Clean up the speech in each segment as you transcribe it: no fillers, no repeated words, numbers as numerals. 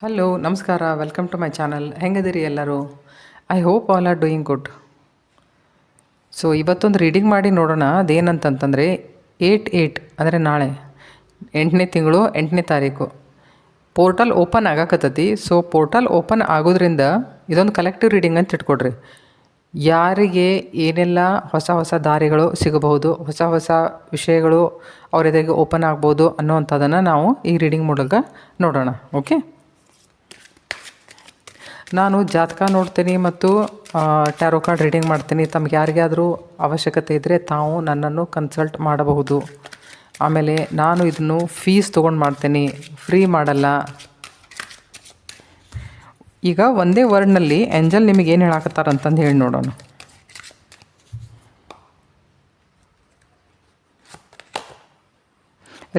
Hello ನಮಸ್ಕಾರ, welcome to my channel. ಹೆಂಗದಿರಿ ಎಲ್ಲರೂ? I hope all are doing good. So ಇವತ್ತೊಂದು reading ಮಾಡಿ ನೋಡೋಣ. ಅದೇನಂತಂತಂದರೆ 8/8 ಅಂದರೆ ನಾಳೆ 8ನೇ ತಿಂಗಳು 8ನೇ ತಾರೀಕು ಪೋರ್ಟಲ್ ಓಪನ್ ಆಗಾಕತ್ತೈತಿ. ಸೊ ಪೋರ್ಟಲ್ ಓಪನ್ ಆಗೋದ್ರಿಂದ ಇದೊಂದು ಕಲೆಕ್ಟಿವ್ ರೀಡಿಂಗ್ ಅಂತ ಇಟ್ಕೊಡ್ರಿ. ಯಾರಿಗೆ ಏನೆಲ್ಲ ಹೊಸ ಹೊಸ ದಾರಿಗಳು ಸಿಗಬಹುದು, ಹೊಸ ಹೊಸ ವಿಷಯಗಳು ಅವ್ರ ಎದುರಿಗೆ ಓಪನ್ ಆಗ್ಬೋದು ಅನ್ನೋವಂಥದ್ದನ್ನು ನಾವು ಈ ರೀಡಿಂಗ್ ಮೂಲಕ ನೋಡೋಣ. ಓಕೆ, ನಾನು ಜಾತಕ ನೋಡ್ತೀನಿ ಮತ್ತು ಟ್ಯಾರೋ ಕಾರ್ಡ್ ರೀಡಿಂಗ್ ಮಾಡ್ತೀನಿ. ತಮ್ಗೆ ಯಾರಿಗಾದರೂ ಅವಶ್ಯಕತೆ ಇದ್ದರೆ ತಾವು ನನ್ನನ್ನು ಕನ್ಸಲ್ಟ್ ಮಾಡಬಹುದು. ಆಮೇಲೆ ನಾನು ಇದನ್ನು ಫೀಸ್ ತೊಗೊಂಡು ಮಾಡ್ತೀನಿ, ಫ್ರೀ ಮಾಡಲ್ಲ. ಈಗ ಒಂದೇ ವರ್ಡ್ನಲ್ಲಿ ಏಂಜಲ್ ನಿಮಗೆ ಏನು ಹೇಳಾಕತ್ತಾರಂತಂದು ಹೇಳಿ ನೋಡೋಣ.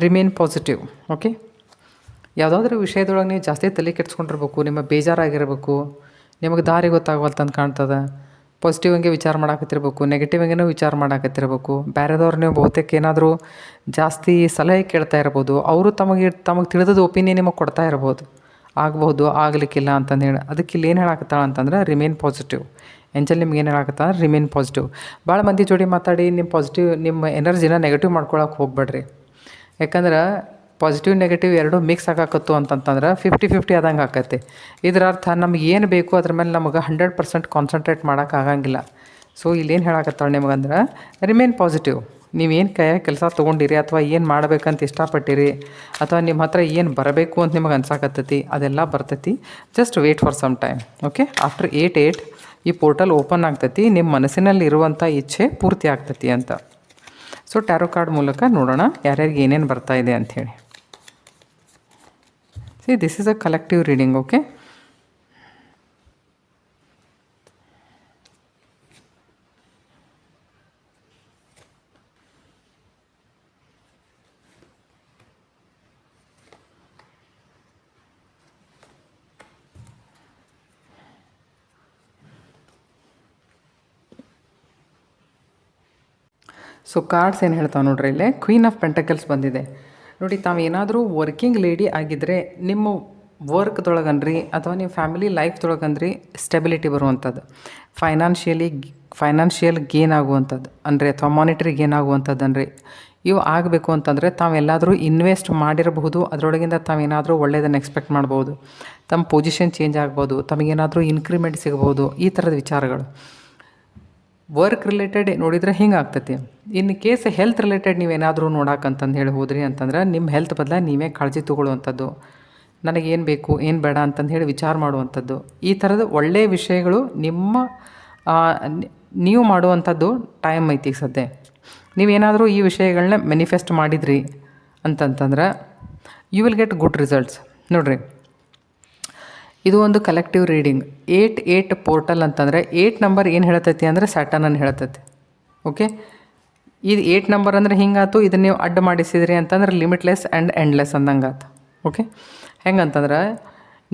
Remain positive. ಓಕೆ, ಯಾವುದಾದ್ರೂ ವಿಷಯದೊಳಗೆ ನೀವು ಜಾಸ್ತಿ ತಲೆ ಕೆಡ್ಸ್ಕೊಂಡಿರ್ಬೇಕು, ನಿಮ್ಮ ಬೇಜಾರಾಗಿರ್ಬೇಕು, ನಿಮಗೆ ದಾರಿ ಗೊತ್ತಾಗವಲ್ತಂದು ಕಾಣ್ತದೆ. ಪಾಸಿಟಿವ್ ಹಂಗೆ ವಿಚಾರ ಮಾಡಾಕತ್ತಿರ್ಬೇಕು, ನೆಗೆಟಿವ್ ಹಂಗೇನೂ ವಿಚಾರ ಮಾಡಾಕತ್ತಿರ್ಬೇಕು. ಬೇರೆದವ್ರು ನೀವು ಬಹುತೇಕ ಏನಾದರೂ ಜಾಸ್ತಿ ಸಲಹೆ ಕೇಳ್ತಾ ಇರ್ಬೋದು. ಅವರು ತಮಗೆ ತಿಳಿದದ ಒಪಿನಿಯನ್ ನಿಮಗೆ ಕೊಡ್ತಾ ಇರ್ಬೋದು. ಆಗ್ಬೋದು, ಆಗಲಿಕ್ಕಿಲ್ಲ ಅಂತಂದು ಹೇಳಿ. ಅದಕ್ಕೆ ಇಲ್ಲಿ ಏನು ಹೇಳಾಕತ್ತಾಳ ಅಂತಂದ್ರೆ ರಿಮೇನ್ ಪಾಸಿಟಿವ್. ಏಂಜಲ್ ನಿಮ್ಗೆ ಏನು ಹೇಳಾಕತ್ತಾಳ? Remain positive. ಭಾಳ ಮಂದಿ ಜೋಡಿ ಮಾತಾಡಿ ನಿಮ್ಮ ಎನರ್ಜಿನ ನೆಗೆಟಿವ್ ಮಾಡ್ಕೊಳಕ್ಕೆ ಹೋಗ್ಬೇಡ್ರಿ. ಯಾಕಂದ್ರೆ ಪಾಸಿಟಿವ್ ನೆಗೆಟಿವ್ ಎರಡೂ ಮಿಕ್ಸ್ ಆಗಾಕತ್ತು ಅಂತಂತಂದ್ರೆ 50-50 ಆದಂಗೆ ಆಕೈತಿ. ಇದರ ಅರ್ಥ ನಮ್ಗೆ ಏನು ಬೇಕು ಅದ್ರ ಮೇಲೆ ನಮಗೆ 100% ಕಾನ್ಸಂಟ್ರೇಟ್ ಮಾಡೋಕ್ಕಾಗಂಗಿಲ್ಲ. ಸೊ ಇಲ್ಲೇನು ಹೇಳಾಕತ್ತಾಳೆ ನಿಮಗಂದ್ರೆ ರಿಮೇನ್ ಪಾಸಿಟಿವ್. ನೀವೇನು ಕೈಯಾಗ ಕೆಲಸ ತೊಗೊಂಡಿರಿ ಅಥವಾ ಏನು ಮಾಡ್ಬೇಕಂತ ಇಷ್ಟಪಟ್ಟಿರಿ ಅಥವಾ ನಿಮ್ಮ ಹತ್ರ ಏನು ಬರಬೇಕು ಅಂತ ನಿಮಗೆ ಅನ್ಸಾಕತ್ತೈತಿ, ಅದೆಲ್ಲ ಬರ್ತೈತಿ. Just wait for some time. Okay, after 8/8 ಈ ಪೋರ್ಟಲ್ ಓಪನ್ ಆಗ್ತೈತಿ. ನಿಮ್ಮ ಮನಸ್ಸಿನಲ್ಲಿ ಇರುವಂಥ ಇಚ್ಛೆ ಪೂರ್ತಿ ಆಗ್ತೈತಿ ಅಂತ. ಸೊ ಟ್ಯಾರೋ ಕಾರ್ಡ್ ಮೂಲಕ ನೋಡೋಣ ಯಾರ್ಯಾರಿಗೆ ಏನೇನು ಬರ್ತಾ ಇದೆ ಅಂಥೇಳಿ. See, this is a collective reading, okay? So cards ಏನು ಹೇಳ್ತಾವೆ ನೋಡ್ರಿ, ಇಲ್ಲೇ ಕ್ವೀನ್ ಆಫ್ ಪೆಂಟಕಲ್ಸ್ ಬಂದಿದೆ ನೋಡಿ. ತಾವು ಏನಾದರೂ ವರ್ಕಿಂಗ್ ಲೇಡಿ ಆಗಿದ್ದರೆ ನಿಮ್ಮ ವರ್ಕ್ದೊಳಗನ್ರಿ ಅಥವಾ ನಿಮ್ಮ ಫ್ಯಾಮಿಲಿ ಲೈಫ್ದೊಳಗನ್ರಿ ಸ್ಟೆಬಿಲಿಟಿ ಬರುವಂಥದ್ದು, ಫೈನಾನ್ಷಿಯಲ್ ಗೇನ್ ಆಗುವಂಥದ್ದು ಅಂದರೆ ಅಥವಾ ಮಾನಿಟ್ರಿ ಗೇನ್ ಆಗುವಂಥದ್ದು ಅನ್ರಿ. ಇವು ಆಗಬೇಕು ಅಂತಂದರೆ ತಾವೆಲ್ಲಾದರೂ ಇನ್ವೆಸ್ಟ್ ಮಾಡಿರಬಹುದು. ಅದರೊಳಗಿಂದ ತಾವೇನಾದರೂ ಒಳ್ಳೆಯದನ್ನು ಎಕ್ಸ್ಪೆಕ್ಟ್ ಮಾಡ್ಬೋದು. ತಮ್ಮ ಪೊಸಿಷನ್ ಚೇಂಜ್ ಆಗ್ಬೋದು, ತಮಗೇನಾದರೂ ಇನ್ಕ್ರಿಮೆಂಟ್ ಸಿಗ್ಬೋದು. ಈ ಥರದ ವಿಚಾರಗಳು ವರ್ಕ್ ರಿಲೇಟೆಡ್ ನೋಡಿದರೆ ಹಿಂಗೆ ಆಗ್ತೈತಿ. ಇನ್ ಕೇಸ್ ಹೆಲ್ತ್ ರಿಲೇಟೆಡ್ ನೀವೇನಾದರೂ ನೋಡಾಕಂತಂದು ಹೇಳಿ ಹೋದ್ರಿ ಅಂತಂದ್ರೆ ನಿಮ್ಮ ಹೆಲ್ತ್ ಬದಲ ನೀವೇ ಕಾಳಜಿ ತೊಗೊಳ್ಳುವಂಥದ್ದು, ನನಗೇನು ಬೇಕು ಏನು ಬೇಡ ಅಂತಂದು ಹೇಳಿ ವಿಚಾರ ಮಾಡುವಂಥದ್ದು. ಈ ಥರದ ಒಳ್ಳೆಯ ವಿಷಯಗಳು ನೀವು ಮಾಡುವಂಥದ್ದು ಟೈಮ್ ಐತಿ. ಸದ್ಯ ನೀವೇನಾದರೂ ಈ ವಿಷಯಗಳನ್ನ ಮ್ಯಾನಿಫೆಸ್ಟ್ ಮಾಡಿದ್ರಿ ಅಂತಂತಂದ್ರೆ you will get good results. ನೋಡಿರಿ, ಇದು ಒಂದು ಕಲೆಕ್ಟಿವ್ ರೀಡಿಂಗ್. 8/8 ಪೋರ್ಟಲ್ ಅಂತಂದರೆ 8 ನಂಬರ್ ಏನು ಹೇಳ್ತೈತಿ ಅಂದರೆ ಸ್ಯಾಟರ್ನನ್ನು ಹೇಳ್ತೈತಿ. ಓಕೆ, ಇದು 8 ನಂಬರ್ ಅಂದರೆ ಹಿಂಗಾತು. ಇದನ್ನು ನೀವು ಅಡ್ಡ ಮಾಡಿಸಿದ್ರಿ ಅಂತಂದ್ರೆ ಲಿಮಿಟ್ಲೆಸ್ ಆ್ಯಂಡ್ ಎಂಡ್ಲೆಸ್ ಅಂದಂಗಾತು. ಓಕೆ, ಹೆಂಗಂತಂದ್ರೆ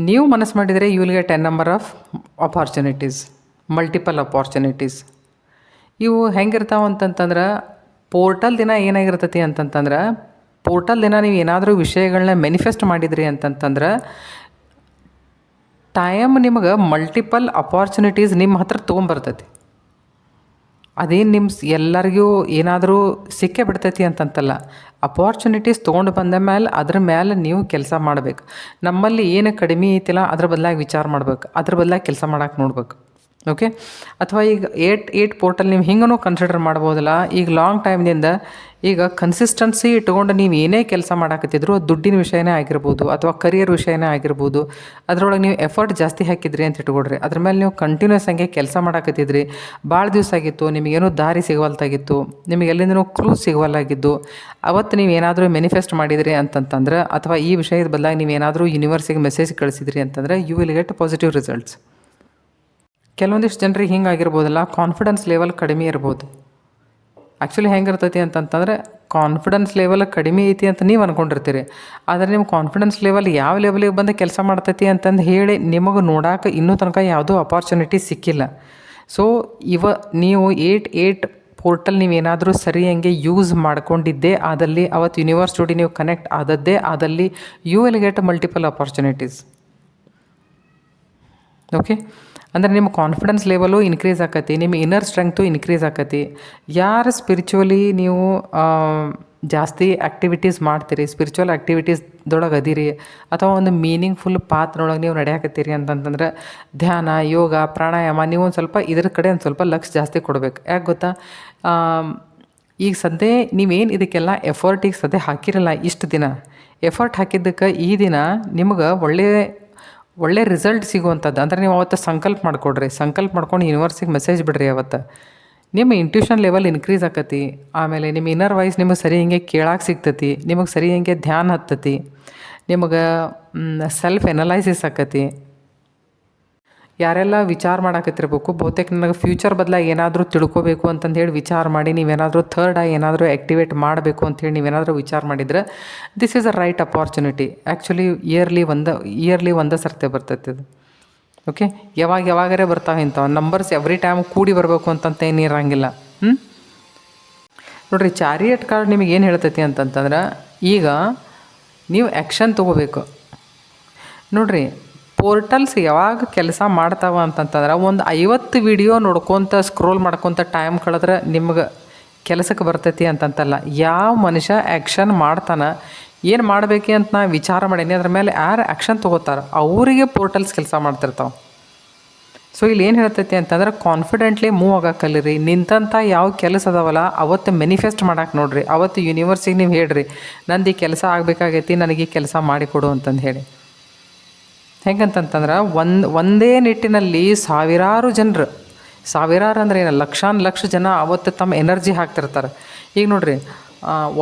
ನೀವು ಮನಸ್ಸು ಮಾಡಿದರೆ you will get 10 number of opportunities, multiple opportunities. ಇವು ಹೆಂಗಿರ್ತಾವೆ ಅಂತಂತಂದ್ರೆ ಪೋರ್ಟಲ್ ದಿನ ಏನಾಗಿರ್ತೈತಿ ಅಂತಂತಂದ್ರೆ ಪೋರ್ಟಲ್ ದಿನ ನೀವು ಏನಾದರೂ ವಿಷಯಗಳನ್ನ ಮ್ಯಾನಿಫೆಸ್ಟ್ ಮಾಡಿದ್ರಿ ಅಂತಂತಂದ್ರೆ ಟೈಮ್ ನಿಮಗೆ ಮಲ್ಟಿಪಲ್ ಅಪಾರ್ಚುನಿಟೀಸ್ ನಿಮ್ಮ ಹತ್ರ ತೊಗೊಂಬರ್ತೈತಿ. ಅದೇನು ನಿಮ್ಮ ಎಲ್ಲರಿಗೂ ಏನಾದರೂ ಸಿಕ್ಕೇ ಬಿಡ್ತೈತಿ ಅಂತಂತಲ್ಲ. ಅಪಾರ್ಚುನಿಟೀಸ್ ತೊಗೊಂಡು ಬಂದ ಮೇಲೆ ಅದ್ರ ಮೇಲೆ ನೀವು ಕೆಲಸ ಮಾಡಬೇಕು. ನಮ್ಮಲ್ಲಿ ಏನು ಕಡಿಮೆ ಐತಿಲ್ಲ ಅದ್ರ ಬದಲಾಗಿ ವಿಚಾರ ಮಾಡ್ಬೇಕು, ಅದ್ರ ಬದಲಾಗಿ ಕೆಲಸ ಮಾಡೋಕೆ ನೋಡ್ಬೇಕು. ಓಕೆ, ಅಥವಾ ಈಗ 8/8 ಪೋರ್ಟಲ್ ನೀವು ಹಿಂಗೂ ಕನ್ಸಿಡರ್ ಮಾಡ್ಬೋದಲ್ಲ. ಈಗ ಲಾಂಗ್ ಟೈಮ್ನಿಂದ ಈಗ ಕನ್ಸಿಸ್ಟೆನ್ಸಿ ಇಟ್ಕೊಂಡು ನೀವು ಏನೇ ಕೆಲಸ ಮಾಡಾಕತ್ತಿದ್ರು ದುಡ್ಡಿನ ವಿಷಯನೇ ಆಗಿರ್ಬೋದು ಅಥವಾ ಕರಿಯರ್ ವಿಷಯನೇ ಆಗಿರ್ಬೋದು, ಅದರೊಳಗೆ ನೀವು ಎಫರ್ಟ್ ಜಾಸ್ತಿ ಹಾಕಿದ್ರಿ ಅಂತ ಇಟ್ಕೊಡ್ರಿ. ಅದ್ರ ಮೇಲೆ ನೀವು ಕಂಟಿನ್ಯೂಸ್ ಹಂಗೆ ಕೆಲಸ ಮಾಡಾಕತ್ತಿದ್ರಿ, ಭಾಳ ದಿವಸ ಆಗಿತ್ತು, ನಿಮಗೇನೋ ದಾರಿ ಸಿಗವಲ್ತಾಗಿತ್ತು, ನಿಮಗೆ ಎಲ್ಲಿಂದನೂ ಕ್ಲೂ ಸಿಗವಲ್ಲಾಗಿದ್ದು, ಅವತ್ತು ನೀವು ಏನಾದರೂ ಮ್ಯಾನಿಫೆಸ್ಟ್ ಮಾಡಿದ್ರಿ ಅಂತಂತಂದ್ರೆ ಅಥವಾ ಈ ವಿಷಯದ ಬದಲಾಗಿ ನೀವು ಏನಾದರೂ ಯೂನಿವರ್ಸಿಗೆ ಮೆಸೇಜ್ ಕಳಿಸಿದ್ರಿ ಅಂತಂದರೆ you will get positive results. ಕೆಲವೊಂದಿಷ್ಟು ಜನರಿಗೆ ಹಿಂಗೆ ಆಗಿರ್ಬೋದಲ್ಲ, ಕಾನ್ಫಿಡೆನ್ಸ್ ಲೆವೆಲ್ ಕಡಿಮೆ ಇರ್ಬೋದು. ಆ್ಯಕ್ಚುಲಿ ಹೆಂಗಿರ್ತೈತಿ ಅಂತಂತಂದರೆ ಕಾನ್ಫಿಡೆನ್ಸ್ ಲೆವೆಲ್ ಕಡಿಮೆ ಐತಿ ಅಂತ ನೀವು ಅಂದ್ಕೊಂಡಿರ್ತೀರಿ. ಆದರೆ ನಿಮ್ಮ ಕಾನ್ಫಿಡೆನ್ಸ್ ಲೆವೆಲ್ ಯಾವ ಲೆವೆಲಿಗೆ ಬಂದು ಕೆಲಸ ಮಾಡ್ತೈತಿ ಅಂತಂದು ಹೇಳಿ ನಿಮಗೆ ನೋಡೋಕೆ ಇನ್ನೂ ತನಕ ಯಾವುದೂ ಅಪಾರ್ಚುನಿಟಿ ಸಿಕ್ಕಿಲ್ಲ. ಸೊ ನೀವು 8/8 ಪೋರ್ಟಲ್ ನೀವೇನಾದರೂ ಸರಿ ಹಂಗೆ ಯೂಸ್ ಮಾಡ್ಕೊಂಡಿದ್ದೇ ಆದಲ್ಲಿ, ಅವತ್ತು ಯೂನಿವರ್ಸ್ ಜೋಡಿ ನೀವು ಕನೆಕ್ಟ್ ಆದದ್ದೇ ಆದಲ್ಲಿ you will get multiple opportunities. Okay, ಅಂದರೆ ನಿಮ್ಮ ಕಾನ್ಫಿಡೆನ್ಸ್ ಲೆವೆಲು ಇನ್ಕ್ರೀಸ್ ಆಕತಿ, ನಿಮ್ಮ ಇನ್ನರ್ ಸ್ಟ್ರೆಂಗ್ತು ಇನ್ಕ್ರೀಸ್ ಆಕತಿ. ಯಾರು ಸ್ಪಿರಿಚುವಲಿ ನೀವು ಜಾಸ್ತಿ ಆ್ಯಕ್ಟಿವಿಟೀಸ್ ಮಾಡ್ತೀರಿ, ಸ್ಪಿರಿಚುವಲ್ ಆ್ಯಕ್ಟಿವಿಟೀಸ್ದೊಳಗೆ ಅದೀರಿ, ಅಥವಾ ಒಂದು ಮೀನಿಂಗ್ಫುಲ್ ಪಾತ್ರೊಳಗೆ ನೀವು ನಡೆಯಾಕತ್ತೀರಿ ಅಂತಂತಂದ್ರೆ ಧ್ಯಾನ, ಯೋಗ, ಪ್ರಾಣಾಯಾಮ, ನೀವು ಒಂದು ಸ್ವಲ್ಪ ಇದ್ರ ಕಡೆ ಒಂದು ಸ್ವಲ್ಪ ಲಕ್ಷ್ಯ ಜಾಸ್ತಿ ಕೊಡಬೇಕು. ಯಾಕೆ ಗೊತ್ತಾ, ಈಗ ಸದ್ಯ ನೀವೇನು ಇದಕ್ಕೆಲ್ಲ ಎಫರ್ಟಿಗೆ ಸದ್ಯ ಹಾಕಿರಲ್ಲ, ಇಷ್ಟು ದಿನ ಎಫರ್ಟ್ ಹಾಕಿದ್ದಕ್ಕೆ ಈ ದಿನ ನಿಮ್ಗೆ ಒಳ್ಳೆ ರಿಸಲ್ಟ್ ಸಿಗುವಂಥದ್ದು. ಅಂದರೆ ನೀವು ಅವತ್ತು ಸಂಕಲ್ಪ ಮಾಡಿಕೊಡ್ರಿ, ಸಂಕಲ್ಪ ಮಾಡ್ಕೊಂಡು ಯೂನಿವರ್ಸಿಗೆ ಮೆಸೇಜ್ ಬಿಡ್ರಿ. ಅವತ್ತು ನಿಮ್ಮ ಇಂಟ್ಯೂಷನ್ ಲೆವೆಲ್ ಇನ್ಕ್ರೀಸ್ ಆಕತಿ. ಆಮೇಲೆ ನಿಮ್ಮ ಇನ್ನರ್ ವಾಯ್ಸ್ ನಿಮಗೆ ಸರಿ ಹಿಂಗೆ ಕೇಳಕ್ಕೆ ಸಿಗ್ತತಿ, ನಿಮಗೆ ಸರಿ ಹಿಂಗೆ ಧ್ಯಾನ ಹತ್ತತಿ, ನಿಮಗೆ ಸೆಲ್ಫ್ ಎನಲೈಸಿಸ್ ಆಕತಿ. ಯಾರೆಲ್ಲ ವಿಚಾರ ಮಾಡಾಕತ್ತಿರ್ಬೇಕು, ಬಹುತೇಕ ನನಗೆ ಫ್ಯೂಚರ್ ಬದಲಾಗಿ ಏನಾದರೂ ತಿಳ್ಕೊಬೇಕು ಅಂತಂದು ಹೇಳಿ ವಿಚಾರ ಮಾಡಿ ನೀವೇನಾದರೂ ಥರ್ಡ್ ಐ ಏನಾದರೂ ಆ್ಯಕ್ಟಿವೇಟ್ ಮಾಡಬೇಕು ಅಂಥೇಳಿ ನೀವೇನಾದರೂ ವಿಚಾರ ಮಾಡಿದರೆ this is a right opportunity. Actually yearly ಒಂದೇ ಸರ್ತೆ ಬರ್ತೈತೆ ಇದು. ಓಕೆ, ಯಾವಾಗರೇ ಬರ್ತಾವೆ ಇಂಥವು ನಂಬರ್ಸ್, ಎವ್ರಿ ಟೈಮ್ ಕೂಡಿ ಬರಬೇಕು ಅಂತಂತ ಏನು ಇರೋಂಗಿಲ್ಲ. ನೋಡಿರಿ, ಚಾರಿಯಟ್ ಕಾರ್ಡ್ ನಿಮಗೆ ಏನು ಹೇಳ್ತೈತಿ ಅಂತಂತಂದ್ರೆ ಈಗ ನೀವು ಆ್ಯಕ್ಷನ್ ತೊಗೋಬೇಕು. ನೋಡಿರಿ, ಪೋರ್ಟಲ್ಸ್ ಯಾವಾಗ ಕೆಲಸ ಮಾಡ್ತಾವ ಅಂತಂತಂದ್ರೆ ಒಂದು 50 ವಿಡಿಯೋ ನೋಡ್ಕೊತ ಸ್ಕ್ರೋಲ್ ಮಾಡ್ಕೊತ ಟೈಮ್ ಕಳೆದ್ರೆ ನಿಮ್ಗೆ ಕೆಲಸಕ್ಕೆ ಬರ್ತೈತಿ ಅಂತಂತಲ್ಲ. ಯಾವ ಮನುಷ್ಯ ಆ್ಯಕ್ಷನ್ ಮಾಡ್ತಾನೆ, ಏನು ಮಾಡಬೇಕು ಅಂತ ನಾ ವಿಚಾರ ಮಾಡೀನಿ, ಅದ್ರ ಮೇಲೆ ಯಾರು ಆ್ಯಕ್ಷನ್ ತೊಗೋತಾರೆ ಅವರಿಗೆ ಪೋರ್ಟಲ್ಸ್ ಕೆಲಸ ಮಾಡ್ತಿರ್ತಾವೆ. ಸೊ ಇಲ್ಲಿ ಏನು ಹೇಳ್ತೈತಿ ಅಂತಂದ್ರೆ ಕಾನ್ಫಿಡೆಂಟ್ಲಿ ಮೂವ್ ಆಗಕ್ಕೆ ಕಲೀರಿ. ನಿಂತಂಥ ಯಾವ ಕೆಲಸ ಅದಾವಲ್ಲ ಅವತ್ತು ಮ್ಯಾನಿಫೆಸ್ಟ್ ಮಾಡಕ್ಕೆ ನೋಡಿರಿ. ಅವತ್ತು ಯೂನಿವರ್ಸಿಗೆ ನೀವು ಹೇಳ್ರಿ, ನಂದು ಈ ಕೆಲಸ ಆಗಬೇಕಾಗೈತಿ, ನನಗೆ ಈ ಕೆಲಸ ಮಾಡಿಕೊಡು ಅಂತಂದು ಹೇಳಿ. ಹೆಂಗಂತಂತಂದ್ರೆ ಒಂದೇ ನಿಟ್ಟಿನಲ್ಲಿ ಸಾವಿರಾರು ಅಂದರೆ ಏನು, ಲಕ್ಷ ಜನ ಅವತ್ತು ತಮ್ಮ ಎನರ್ಜಿ ಹಾಕ್ತಿರ್ತಾರೆ. ಈಗ ನೋಡಿರಿ,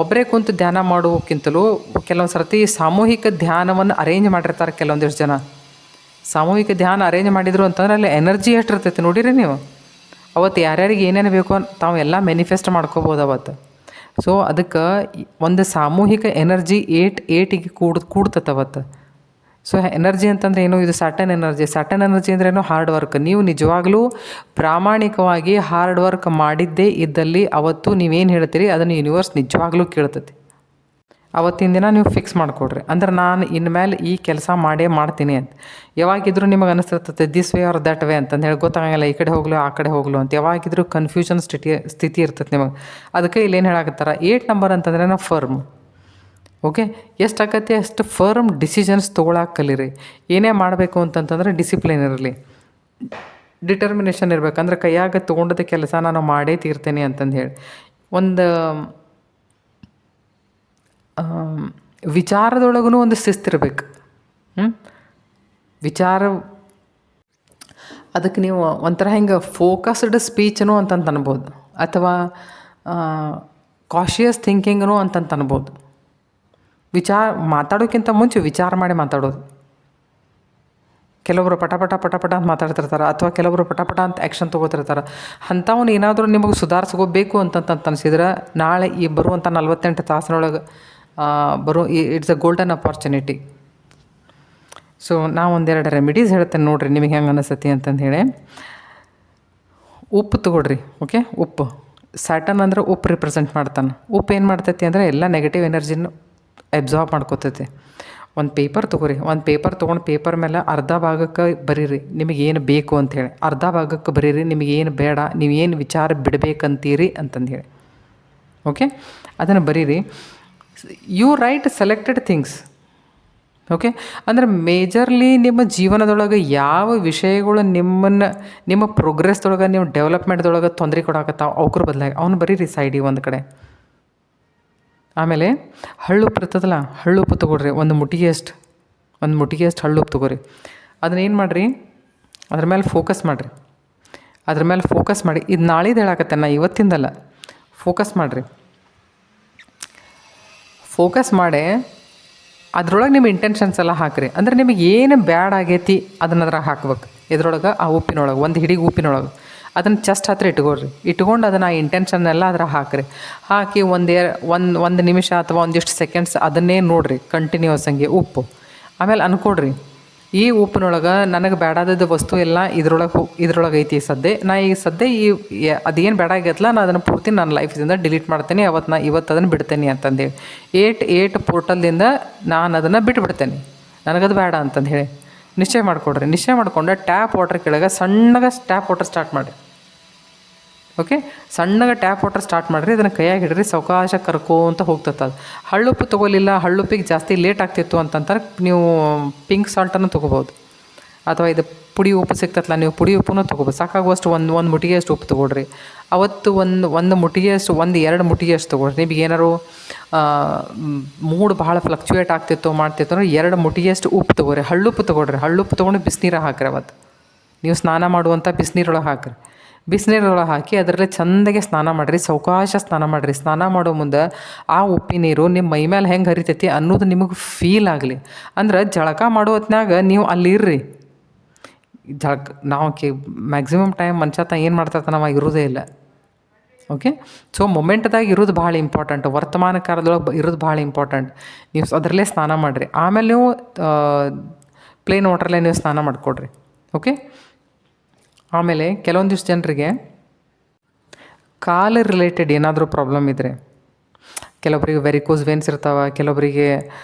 ಒಬ್ಬರೇ ಕುಂತು ಧ್ಯಾನ ಮಾಡೋಕ್ಕಿಂತಲೂ ಕೆಲವೊಂದು ಸರ್ತಿ ಸಾಮೂಹಿಕ ಧ್ಯಾನವನ್ನು ಅರೇಂಜ್ ಮಾಡಿರ್ತಾರೆ. ಕೆಲವೊಂದಿಷ್ಟು ಜನ ಸಾಮೂಹಿಕ ಧ್ಯಾನ ಅರೇಂಜ್ ಮಾಡಿದರು ಅಂತಂದ್ರೆ ಅಲ್ಲಿ ಎನರ್ಜಿ ಎಷ್ಟು ಇರ್ತೈತೆ ನೋಡಿರಿ ನೀವು. ಅವತ್ತು ಯಾರ್ಯಾರಿಗೆ ಏನೇನು ಬೇಕೋ ತಾವು ಎಲ್ಲ ಮ್ಯಾನಿಫೆಸ್ಟ್ ಮಾಡ್ಕೋಬೋದು ಅವತ್ತು. ಸೊ ಅದಕ್ಕೆ ಒಂದು ಸಾಮೂಹಿಕ ಎನರ್ಜಿ ಏಟಿಗೆ ಕೂಡ್ತತೆ ಅವತ್ತು. ಸೊ ಎನರ್ಜಿ ಅಂತಂದ್ರೆ ಏನು, ಇದು ಸಟನ್ ಎನರ್ಜಿ ಅಂದ್ರೆ ಏನು, ಹಾರ್ಡ್ ವರ್ಕ್. ನೀವು ನಿಜವಾಗ್ಲೂ ಪ್ರಾಮಾಣಿಕವಾಗಿ ಹಾರ್ಡ್ ವರ್ಕ್ ಮಾಡಿದ್ದೇ ಇದ್ದಲ್ಲಿ ಅವತ್ತು ನೀವೇನು ಹೇಳ್ತೀರಿ ಅದನ್ನು ಯೂನಿವರ್ಸ್ ನಿಜವಾಗ್ಲೂ ಕೇಳ್ತೈತಿ. ಅವತ್ತಿನ ದಿನ ನೀವು ಫಿಕ್ಸ್ ಮಾಡಿಕೊಡ್ರಿ, ಅಂದ್ರೆ ನಾನು ಇನ್ಮೇಲೆ ಈ ಕೆಲಸ ಮಾಡ್ತೀನಿ ಅಂತ. ಯಾವಾಗಿದ್ರೂ ನಿಮಗೆ ಅನಿಸ್ತಿರ್ತದೆ this way or that way ಅಂತಂದು ಹೇಳಿ ಗೊತ್ತಾಗಂಗಿಲ್ಲ, ಈ ಕಡೆ ಹೋಗ್ಲು ಆ ಕಡೆ ಹೋಗ್ಲು ಅಂತ. ಯಾವಾಗಿದ್ರೂ ಕನ್ಫ್ಯೂಷನ್ ಸ್ಥಿತಿ ಇರ್ತದೆ ನಿಮಗೆ. ಅದಕ್ಕೆ ಇಲ್ಲಿ ಏನು ಹೇಳಾಕತ್ತಾರ, 8 ನಂಬರ್ ಅಂತಂದ್ರೆ ನಾವು ಫರ್ಮ್. ಓಕೆ, ಎಷ್ಟು ಆಕತಿ ಅಷ್ಟು ಫರ್ಮ್ ಡಿಸಿಷನ್ಸ್ ತೊಗೊಳಕ್ಕೆ ಕಲೀರಿ. ಏನೇ ಮಾಡಬೇಕು ಅಂತಂತಂದ್ರೆ ಡಿಸಿಪ್ಲಿನ್ ಇರಲಿ, ಡಿಟರ್ಮಿನೇಷನ್ ಇರಬೇಕು. ಅಂದ್ರೆ ಕೈಯಾಗ ತೊಗೊಂಡದ ಕೆಲಸ ನಾನು ಮಾಡೇ ತೀರ್ತೇನೆ ಅಂತಂದು ಹೇಳಿ ಒಂದು ವಿಚಾರದೊಳಗೂ ಒಂದು ಶಿಸ್ತಿರ್ಬೇಕು. ವಿಚಾರ ಅದಕ್ಕೆ ನೀವು ಒಂಥರ ಹಿಂಗೆ ಫೋಕಸ್ಡ್ ಸ್ಪೀಚನು ಅಂತಂತ ಅನ್ಬೋದು, ಅಥವಾ ಕಾಶಿಯಸ್ ಥಿಂಕಿಂಗನು ಅಂತಂತ ಅನ್ಬೋದು. ಮಾತಾಡೋಕ್ಕಿಂತ ಮುಂಚೆ ವಿಚಾರ ಮಾಡಿ ಮಾತಾಡೋದು. ಕೆಲವೊಬ್ರು ಪಟ ಅಂತ ಮಾತಾಡ್ತಿರ್ತಾರೆ, ಅಥವಾ ಕೆಲವೊಬ್ರು ಪಟ ಅಂತ ಆ್ಯಕ್ಷನ್ ತೊಗೋತಿರ್ತಾರೆ. ಅಂಥವ್ನು ಏನಾದರೂ ನಿಮಗೆ ಸುಧಾರಿಸ್ಕೋಬೇಕು ಅಂತಂತ ಅನಿಸಿದ್ರೆ ನಾಳೆ ಈ ಬರುವಂಥ 48 ತಾಸಿನೊಳಗೆ it's a golden opportunity. So ನಾ ಒಂದೆರಡು ರೆಮಿಡೀಸ್ ಹೇಳ್ತೇನೆ ನೋಡಿರಿ, ನಿಮಗೆ ಹೆಂಗೆ ಅನಿಸ್ತತಿ ಅಂತಂದು ಹೇಳಿ. ಉಪ್ಪು ತೊಗೊಳ್ರಿ. ಓಕೆ, ಉಪ್ಪು, ಸ್ಯಾಟರ್ನ್ ಅಂದ್ರೆ ಉಪ್ಪು ರಿಪ್ರೆಸೆಂಟ್ ಮಾಡ್ತಾನೆ. ಉಪ್ಪು ಏನು ಮಾಡ್ತೈತಿ ಅಂದರೆ ಎಲ್ಲ ನೆಗೆಟಿವ್ ಎನರ್ಜಿನ ಅಬ್ಸಾರ್ಬ್ ಮಾಡ್ಕೋತೈತಿ. ಒಂದು ಪೇಪರ್ ತೊಗೊರಿ, ಒಂದು ಪೇಪರ್ ತೊಗೊಂಡು ಪೇಪರ್ ಮೇಲೆ ಅರ್ಧ ಭಾಗಕ್ಕೆ ಬರೀರಿ ನಿಮಗೇನು ಬೇಕು ಅಂಥೇಳಿ, ಅರ್ಧ ಭಾಗಕ್ಕೆ ಬರೀರಿ ನಿಮಗೇನು ಬೇಡ, ನೀವೇನು ವಿಚಾರ ಬಿಡಬೇಕಂತೀರಿ ಅಂತಂದು ಹೇಳಿ. ಓಕೆ, ಅದನ್ನು ಬರೀರಿ. You write selected things. Okay, ಅಂದರೆ ಮೇಜರ್ಲಿ ನಿಮ್ಮ ಜೀವನದೊಳಗೆ ಯಾವ ವಿಷಯಗಳು ನಿಮ್ಮ ಪ್ರೋಗ್ರೆಸ್ದೊಳಗೆ, ನಿಮ್ಮ ಡೆವಲಪ್ಮೆಂಟ್ದೊಳಗೆ ತೊಂದರೆ ಕೊಡಾಕತ್ತಾವ ಅವ್ರ ಬದಲಾಗಿ ಅವ್ನು ಬರೀರಿ ಸೈಡಿಗೆ ಒಂದು ಕಡೆ. ಆಮೇಲೆ ಹಳ್ಳುಪ್ಪು ಇರ್ತದಲ್ಲ, ಹಳ್ಳುಪ್ಪು ತೊಗೊಳ್ರಿ. ಒಂದು ಮುಟ್ಟಿಗೆಯಷ್ಟು ಹಳ್ಳುಪ್ಪು ತೊಗೊರಿ. ಅದನ್ನೇನು ಮಾಡಿರಿ, ಅದ್ರ ಮೇಲೆ ಫೋಕಸ್ ಮಾಡಿರಿ. ಅದ್ರ ಮೇಲೆ ಫೋಕಸ್ ಮಾಡಿ, ಇದು ನಾಳಿದ್ದು ಹೇಳಾಕತ್ತೆ, ನಾ ಇವತ್ತಿಂದಲ್ಲ. ಫೋಕಸ್ ಮಾಡಿರಿ. ಫೋಕಸ್ ಮಾಡಿ ಅದ್ರೊಳಗೆ ನಿಮ್ಮ ಇಂಟೆನ್ಷನ್ಸ್ ಎಲ್ಲ ಹಾಕಿರಿ. ಅಂದರೆ ನಿಮಗೆ ಏನು ಬ್ಯಾಡ್ ಆಗೈತಿ ಅದನ್ನ ಅದ್ರಾಗ ಹಾಕ್ಬೇಕು. ಇದ್ರೊಳಗೆ ಆ ಉಪ್ಪಿನೊಳಗೆ ಒಂದು ಹಿಡಿಗೆ ಉಪ್ಪಿನೊಳಗೆ ಅದನ್ನು ಚೆಸ್ಟ್ ಹತ್ರ ಇಟ್ಕೊಂಡು ಅದನ್ನು ಆ ಇಂಟೆನ್ಷನ್ನೆಲ್ಲ ಅದ್ರಾಗ ಹಾಕಿರಿ. ಹಾಕಿ ಒಂದು ನಿಮಿಷ ಅಥವಾ ಒಂದಿಷ್ಟು ಸೆಕೆಂಡ್ಸ್ ಅದನ್ನೇ ನೋಡಿರಿ ಕಂಟಿನ್ಯೂಸ್ ಹಂಗೆ ಉಪ್ಪು. ಆಮೇಲೆ ಅಂದ್ಕೊಡ್ರಿ, ಈ ಉಪ್ಪಿನೊಳಗೆ ನನಗೆ ಬೇಡಾದದ್ದು ವಸ್ತು ಎಲ್ಲ ಇದ್ರೊಳಗೆ ಐತಿ. ಸದ್ಯ ಅದೇನು ಬೇಡ ಆಗೈತಲ್ಲ, ನಾನು ಅದನ್ನು ಪೂರ್ತಿ ನನ್ನ ಲೈಫಿಂದ ಡಿಲೀಟ್ ಮಾಡ್ತೇನೆ. ಇವತ್ತು ಅದನ್ನು ಬಿಡ್ತೇನೆ ಅಂತಂದೇಳಿ 8 ಪೋರ್ಟಲ್ದಿಂದ ನಾನು ಅದನ್ನು ಬಿಟ್ಬಿಡ್ತೇನೆ, ನನಗದು ಬೇಡ ಅಂತಂದು ಹೇಳಿ. ನಿಶ್ಚಯ ಮಾಡಿಕೊಡ್ರಿ. ನಿಶ್ಚಯ ಮಾಡಿಕೊಂಡು ಟ್ಯಾಪ್ ವಾಟರ್ ಕೆಳಗೆ ಸಣ್ಣಗೆ ಟ್ಯಾಪ್ ವಾಟರ್ ಸ್ಟಾರ್ಟ್ ಮಾಡಿ. ಓಕೆ, ಸಣ್ಣಗೆ ಟ್ಯಾಪ್ ವಾಟರ್ ಸ್ಟಾರ್ಟ್ ಮಾಡಿರಿ. ಅದನ್ನು ಕೈಯಾಗಿ ಹಿಡ್ರಿ, ಸಾವಕಾಶ ಕರ್ಕೋಂತ ಹೋಗ್ತದೆ. ಅದು ಹಳ್ಳುಪ್ಪು ತೊಗೊಲಿಲ್ಲ, ಹಳ್ಳುಪ್ಪಿಗೆ ಜಾಸ್ತಿ ಲೇಟ್ ಆಗ್ತಿತ್ತು ಅಂತಂತಾರೆ, ನೀವು ಪಿಂಕ್ ಸಾಲ್ಟನ್ನು ತೊಗೋಬೋದು. ಅಥವಾ ಇದು ಪುಡಿ ಉಪ್ಪು ಸಿಗ್ತತ್ತಲ್ಲ, ನೀವು ಪುಡಿ ಉಪ್ಪನ್ನು ತೊಗೋಬೋದು. ಸಾಕಾಗುವಷ್ಟು ಒಂದು ಮುಟ್ಟಿಗೆಯಷ್ಟು ಉಪ್ಪು ತೊಗೊಳ್ರಿ. ಅವತ್ತು ಒಂದು ಮುಟ್ಟಿಗೆಯಷ್ಟು, 1-2 ಮುಟ್ಟಿಗೆಯಷ್ಟು ತೊಗೊಳ್ರಿ. ನಿಮಗೆ ಏನಾರು ಮೂಡ್ ಭಾಳ ಫ್ಲಕ್ಚುಯೇಟ್ ಆಗ್ತಿತ್ತು ಮಾಡ್ತಿತ್ತು ಅಂದ್ರೆ 2 ಮುಟ್ಟಿಗೆಯಷ್ಟು ಉಪ್ಪು ತೊಗೊಳ್ರಿ. ಹಳ್ಳುಪ್ಪು ತೊಗೊಳ್ರಿ. ಹಳ್ಳುಪ್ಪು ತೊಗೊಂಡು ಬಿಸಿನೀರು ಹಾಕಿರಿ. ಅವತ್ತು ನೀವು ಸ್ನಾನ ಮಾಡುವಂಥ ಬಿಸಿನೀರೊಳಗೆ ಹಾಕಿರಿ. ಬಿಸಿನೀರೊಳಗೆ ಹಾಕಿ ಅದರಲ್ಲೇ ಚೆಂದಾಗೆ ಸ್ನಾನ ಮಾಡಿರಿ. ಸಾವಕಾಶ ಸ್ನಾನ ಮಾಡಿರಿ. ಸ್ನಾನ ಮಾಡೋ ಮುಂದೆ ಆ ಉಪ್ಪಿನ ನೀರು ನಿಮ್ಮ ಮೈ ಮೇಲೆ ಹೆಂಗೆ ಹರಿತೈತಿ ಅನ್ನೋದು ನಿಮಗೆ ಫೀಲ್ ಆಗಲಿ. ಅಂದ್ರೆ ಜಳಕ ಮಾಡೋ ಹೊತ್ನಾಗ ನೀವು ಅಲ್ಲಿರ್ರಿ. ನಾವು ಮ್ಯಾಕ್ಸಿಮಮ್ ಟೈಮ್ ಮನುಷ್ಯ ಏನು ಮಾಡ್ತಿರ್ತಾನೆ, ನಾವು ಇರೋದೇ ಇಲ್ಲ. ಓಕೆ, ಸೊ ಮೊಮೆಂಟ್ದಾಗ ಇರೋದು ಭಾಳ ಇಂಪಾರ್ಟೆಂಟ್. ವರ್ತಮಾನ ಕಾಲದೊಳಗೆ ಇರೋದು ಭಾಳ ಇಂಪಾರ್ಟೆಂಟ್. ನೀವು ಅದರಲ್ಲೇ ಸ್ನಾನ ಮಾಡಿರಿ. ಆಮೇಲೆ ನೀವು ಪ್ಲೇನ್ ವಾಟ್ರಲ್ಲೇ ನೀವು ಸ್ನಾನ ಮಾಡಿಕೊಡ್ರಿ. ಓಕೆ, ಆಮೇಲೆ ಕೆಲವೊಂದಿಷ್ಟು ಜನರಿಗೆ ಕಾಲು ರಿಲೇಟೆಡ್ ಏನಾದರೂ ಪ್ರಾಬ್ಲಮ್ ಇದ್ದರೆ, ಕೆಲವೊಬ್ಬರಿಗೆ ವೆರಿಕೋಸ್ ವೇನ್ಸ್ ಇರ್ತಾವೆ, ಕೆಲವೊಬ್ಬರಿಗೆ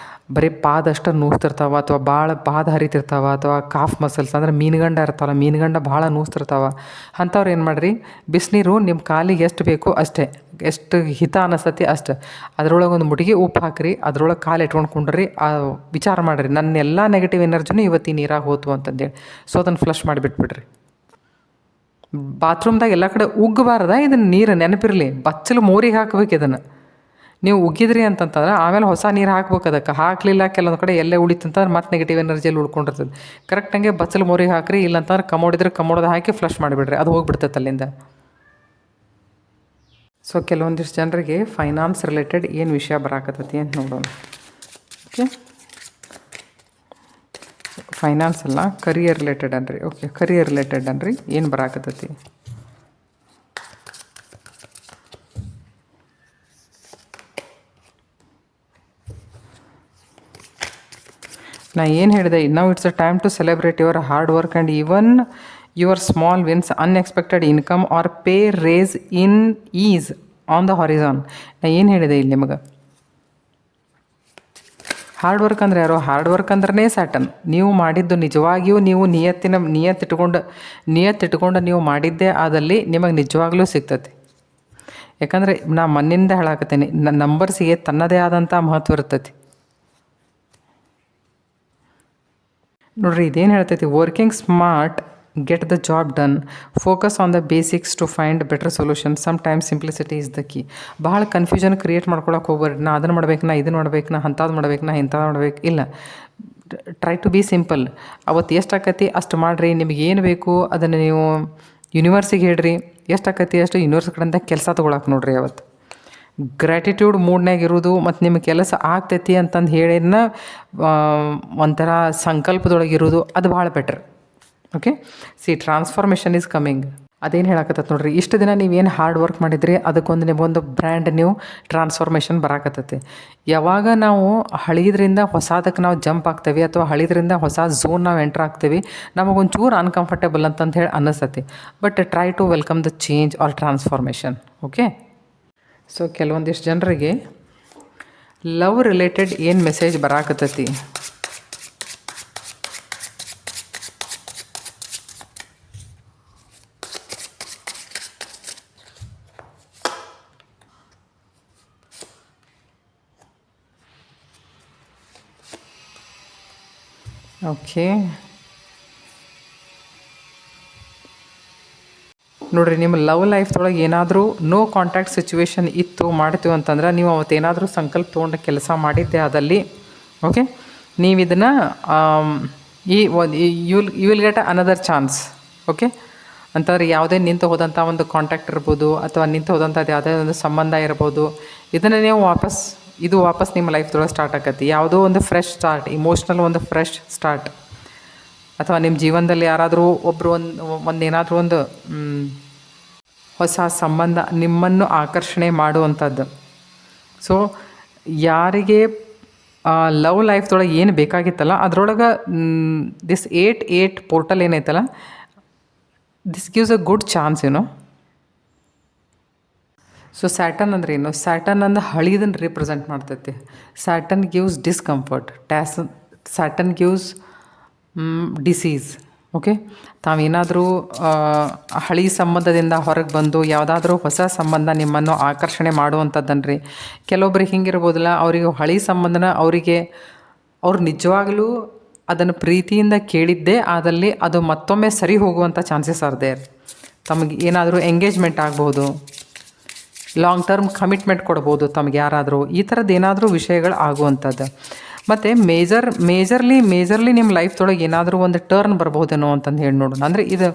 ಬರೀ ಪಾದ ಅಷ್ಟು ನೋವ್ತಿರ್ತಾವೆ, ಅಥವಾ ಭಾಳ ಪಾದ ಹರಿತಿರ್ತಾವೆ, ಅಥವಾ ಕಾಫ್ ಮಸಲ್ಸ್ ಅಂದರೆ ಮೀನುಗಂಡ ಇರ್ತಾವಲ್ಲ, ಮೀನುಗಂಡ ಭಾಳ ನೋವ್ತಿರ್ತಾವೆ. ಅಂಥವ್ರು ಏನು ಮಾಡಿರಿ, ಬಿಸಿನೀರು ನಿಮ್ಮ ಕಾಲಿಗೆ ಎಷ್ಟು ಬೇಕು ಅಷ್ಟೇ, ಎಷ್ಟು ಹಿತ ಅನಿಸ್ತತಿ ಅಷ್ಟು, ಅದ್ರೊಳಗೆ ಒಂದು ಮುಟ್ಟಿಗೆ ಉಪ್ಪು ಹಾಕಿರಿ. ಅದ್ರೊಳಗೆ ಕಾಲು ಇಟ್ಕೊಂಡು ಕುಂಡ್ರಿ. ವಿಚಾರ ಮಾಡಿರಿ, ನನ್ನ ಎಲ್ಲ ನೆಗೆಟಿವ್ ಎನರ್ಜಿನೂ ಇವತ್ತು ನೀರಾಗಿ ಹೋತು ಅಂತಂದೇಳಿ. ಸೊ ಅದನ್ನು ಫ್ಲಶ್ ಮಾಡಿಬಿಟ್ಬಿಡ್ರಿ. ಬಾತ್ರೂಮ್ದಾಗ ಎಲ್ಲ ಕಡೆ ಉಗ್ಗಬಾರ್ದ. ಇದನ್ನು ನೀರು ನೆನಪಿರಲಿ, ಬಚ್ಚಲು ಮೋರಿಗೆ ಹಾಕ್ಬೇಕು. ಇದನ್ನು ನೀವು ಉಗ್ಗಿದ್ರಿ ಅಂತಂತಂದ್ರೆ ಆಮೇಲೆ ಹೊಸ ನೀರು ಹಾಕ್ಬೇಕು. ಅದಕ್ಕೆ ಹಾಕಲಿಲ್ಲ ಕೆಲವೊಂದು ಕಡೆ ಎಲ್ಲೇ ಉಳಿತಂತಂದ್ರೆ ಮತ್ತೆ ನೆಗೆಟಿವ್ ಎನರ್ಜಿಯಲ್ಲಿ ಉಳ್ಕೊಂಡಿರ್ತದೆ. ಕರೆಕ್ಟಂಗೆ ಬಚ್ಚಲು ಮೋರಿಗೆ ಹಾಕಿರಿ. ಇಲ್ಲಂತಂದ್ರೆ ಕಮೋಡಿದ್ರೆ ಕಮೋಡದ ಹಾಕಿ ಫ್ಲಶ್ ಮಾಡಿಬಿಡ್ರಿ, ಅದು ಹೋಗಿಬಿಡ್ತೈತೆ ಅಲ್ಲಿಂದ. ಸೊ ಕೆಲವೊಂದಿಷ್ಟು ಜನರಿಗೆ ಫೈನಾನ್ಸ್ ರಿಲೇಟೆಡ್ ಏನು ವಿಷಯ ಬರಾಕತ್ತೈತಿ ಅಂತ ನೋಡೋಣ. ಓಕೆ, ಫೈನಾನ್ಸ್ ಅಲ್ಲ, ಕರಿಯರ್ ರಿಲೇಟೆಡ್ ಅನ್ರಿ. ಓಕೆ, ಕರಿಯರ್ ರಿಲೇಟೆಡ್ ಅನ್ರಿ, ಏನು ಬರಾಕತ್ತೈತಿ. ನಾ ಏನು ಹೇಳಿದೆ, now it's a time to celebrate your hard work and even your small wins. Unexpected income or pay raise in is on the horizon. ನಾ ಏನು ಹೇಳಿದೆ ಇಲ್ಲಿ ನಿಮಗೆ, ಹಾರ್ಡ್ ವರ್ಕ್ ಅಂದರೆ ಯಾರು? ಹಾರ್ಡ್ ವರ್ಕ್ ಅಂದ್ರೆ ಸ್ಯಾಟನ್. ನೀವು ಮಾಡಿದ್ದು ನಿಜವಾಗಿಯೂ ನೀವು ನಿಯತ್ತಿಟ್ಕೊಂಡು ನೀವು ಮಾಡಿದ್ದೇ ಆದಲ್ಲಿ ನಿಮಗೆ ನಿಜವಾಗ್ಲೂ ಸಿಗ್ತೈತಿ. ಯಾಕಂದರೆ ನಾ ಮಣ್ಣಿಂದ ಹೇಳಾಕತ್ತೀನಿ, ನಂಬರ್ಸಿಗೆ ತನ್ನದೇ ಆದಂಥ ಮಹತ್ವ ಇರ್ತೈತಿ. ನೋಡ್ರಿ, ಇದೇನು ಹೇಳ್ತೈತಿ, working smart get the job done, focus on the basics to find better solution, sometimes simplicity is the key. ಭಾಳ ಕನ್ಫ್ಯೂಷನ್ ಕ್ರಿಯೇಟ್ ಮಾಡ್ಕೊಳಕ್ಕೆ ಹೋಗ್ಬಾರ್ದು. ನಾ ಅದನ್ನು ಮಾಡ್ಬೇಕು, ನಾ ಇದನ್ನು ಮಾಡ್ಬೇಕು, ನಾ ಅಂಥದ್ದು ಮಾಡ್ಬೇಕು, ನಾ ಇಂಥದ್ದು ಮಾಡ್ಬೇಕು. ಇಲ್ಲ, ಟ್ರೈ ಟು ಬಿ ಸಿಂಪಲ್. ಅವತ್ತು ಎಷ್ಟು ಆಕತಿ ಅಷ್ಟು ಮಾಡಿರಿ. ನಿಮಗೆ ಏನು ಬೇಕು ಅದನ್ನು ನೀವು ಯೂನಿವರ್ಸಿಗೆ ಹೇಳ್ರಿ. ಎಷ್ಟು ಆಕತಿ ಅಷ್ಟು ಯೂನಿವರ್ಸ್ ಕಡೆಯಿಂದ ಕೆಲಸ ತೊಗೊಳಕ್ಕೆ ನೋಡ್ರಿ. ಅವತ್ತು ಗ್ರ್ಯಾಟಿಟ್ಯೂಡ್ ಮೂಡ್ನಾಗ ಇರೋದು ಮತ್ತು ನಿಮ್ಮ ಕೆಲಸ ಆಗ್ತೈತಿ ಅಂತಂದು ಹೇಳಿನ ಒಂಥರ ಸಂಕಲ್ಪದೊಳಗಿರೋದು, ಅದು ಭಾಳ better. Okay, C transformation is coming. ಅದೇನು ಹೇಳಕತ್ತೈತೆ ನೋಡ್ರಿ, ಇಷ್ಟು ದಿನ ನೀವೇನು ಹಾರ್ಡ್ ವರ್ಕ್ ಮಾಡಿದ್ರಿ ಅದಕ್ಕೊಂದು ನಿಮಗೊಂದು ಬ್ರ್ಯಾಂಡ್ ನ್ಯೂ ಟ್ರಾನ್ಸ್ಫಾರ್ಮೇಷನ್ ಬರಾಕತ್ತೈತಿ. ಯಾವಾಗ ನಾವು ಹಳಿದ್ರಿಂದ ಹೊಸದಕ್ಕೆ ನಾವು ಜಂಪ್ ಆಗ್ತೇವೆ ಅಥವಾ ಹಳಿದ್ರಿಂದ ಹೊಸ ಝೋನ್ ನಾವು ಎಂಟ್ರ್ ಆಗ್ತೇವೆ, ನಮಗೊಂಚೂರು ಅನ್ಕಂಫರ್ಟೇಬಲ್ ಅಂತಂದು ಹೇಳಿ ಅನ್ನಿಸ್ತತಿ. But try to welcome the change or transformation. Okay, so ಕೆಲವೊಂದಿಷ್ಟು ಜನರಿಗೆ ಲವ್ ರಿಲೇಟೆಡ್ ಏನು ಮೆಸೇಜ್ ಬರಾಕತ್ತೈತಿ. ಓಕೆ, ನೋಡಿರಿ, ನಿಮ್ಮ ಲವ್ ಲೈಫ್ದೊಳಗೆ ಏನಾದರೂ ನೋ ಕಾಂಟ್ಯಾಕ್ಟ್ ಸಿಚುವೇಶನ್ ಇತ್ತು ಮಾಡ್ತೀವಿ ಅಂತಂದ್ರೆ, ನೀವು ಅವತ್ತೇನಾದರೂ ಸಂಕಲ್ಪ ತೊಗೊಂಡು ಕೆಲಸ ಮಾಡಿದ್ದೆ ಆದಲ್ಲಿ, ಓಕೆ, ನೀವು ಇದನ್ನು you will get another chance. Okay, ಅಂತಂದ್ರೆ ಯಾವುದೇ ನಿಂತು ಹೋದಂಥ ಒಂದು ಕಾಂಟ್ಯಾಕ್ಟ್ ಇರ್ಬೋದು, ಅಥವಾ ನಿಂತು ಹೋದಂಥದ್ದು ಯಾವುದೇ ಒಂದು ಸಂಬಂಧ ಇರ್ಬೋದು, ಇದನ್ನು ನೀವು ವಾಪಸ್ ನಿಮ್ಮ ಲೈಫ್ದೊಳಗೆ ಸ್ಟಾರ್ಟ್ ಆಕತಿ. ಯಾವುದೋ ಒಂದು ಫ್ರೆಶ್ ಸ್ಟಾರ್ಟ್, ಇಮೋಷ್ನಲ್ ಒಂದು ಫ್ರೆಶ್ ಸ್ಟಾರ್ಟ್. ಅಥವಾ ನಿಮ್ಮ ಜೀವನದಲ್ಲಿ ಯಾರಾದರೂ ಒಬ್ಬರು ಏನಾದರೂ ಒಂದು ಹೊಸ ಸಂಬಂಧ ನಿಮ್ಮನ್ನು ಆಕರ್ಷಣೆ ಮಾಡುವಂಥದ್ದು. ಸೊ ಯಾರಿಗೆ ಲವ್ ಲೈಫ್ದೊಳಗೆ ಏನು ಬೇಕಾಗಿತ್ತಲ್ಲ ಅದರೊಳಗೆ ದಿಸ್ 8 ಪೋರ್ಟಲ್ ಏನೈತಲ್ಲ, this gives a good chance, ಏನೋ. ಸೊ ಸ್ಯಾಟರ್ನ್ ಅಂದ್ರೆ ಏನು? ಸ್ಯಾಟರ್ನ್ ಅಂದ್ರೆ ಹಳಿದನ್ನು ರಿಪ್ರೆಸೆಂಟ್ ಮಾಡ್ತೈತಿ. Saturn gives discomfort, Saturn gives disease. Okay, ತಾವೇನಾದರೂ ಹಳಿ ಸಂಬಂಧದಿಂದ ಹೊರಗೆ ಬಂದು ಯಾವುದಾದ್ರೂ ಹೊಸ ಸಂಬಂಧ ನಿಮ್ಮನ್ನು ಆಕರ್ಷಣೆ ಮಾಡುವಂಥದ್ದನ್ರಿ. ಕೆಲವೊಬ್ರಿಗೆ ಹಿಂಗಿರ್ಬೋದಲ್ಲ, ಅವರಿಗೆ ಹಳಿ ಸಂಬಂಧನ ಅವ್ರು ನಿಜವಾಗ್ಲೂ ಅದನ್ನು ಪ್ರೀತಿಯಿಂದ ಕೇಳಿದ್ದೇ ಆದಲ್ಲಿ ಅದು ಮತ್ತೊಮ್ಮೆ ಸರಿ ಹೋಗುವಂಥ ಚಾನ್ಸಸ್ ಆರ್ ದೇರ್. ತಮಗೆ ಏನಾದರೂ ಎಂಗೇಜ್ಮೆಂಟ್ ಆಗ್ಬೋದು, ಲಾಂಗ್ ಟರ್ಮ್ ಕಮಿಟ್ಮೆಂಟ್ ಕೊಡ್ಬೋದು ತಮಗೆ ಯಾರಾದರೂ, ಈ ಥರದ್ದು ಏನಾದರೂ ವಿಷಯಗಳು ಆಗುವಂಥದ್ದು. ಮತ್ತು ಮೇಜರ್ಲಿ ನಿಮ್ಮ ಲೈಫ್ದೊಳಗೆ ಏನಾದರೂ ಒಂದು ಟರ್ನ್ ಬರ್ಬೋದೇನೋ ಅಂತಂದು ಹೇಳಿ ನೋಡೋಣ. ಅಂದರೆ ಇದು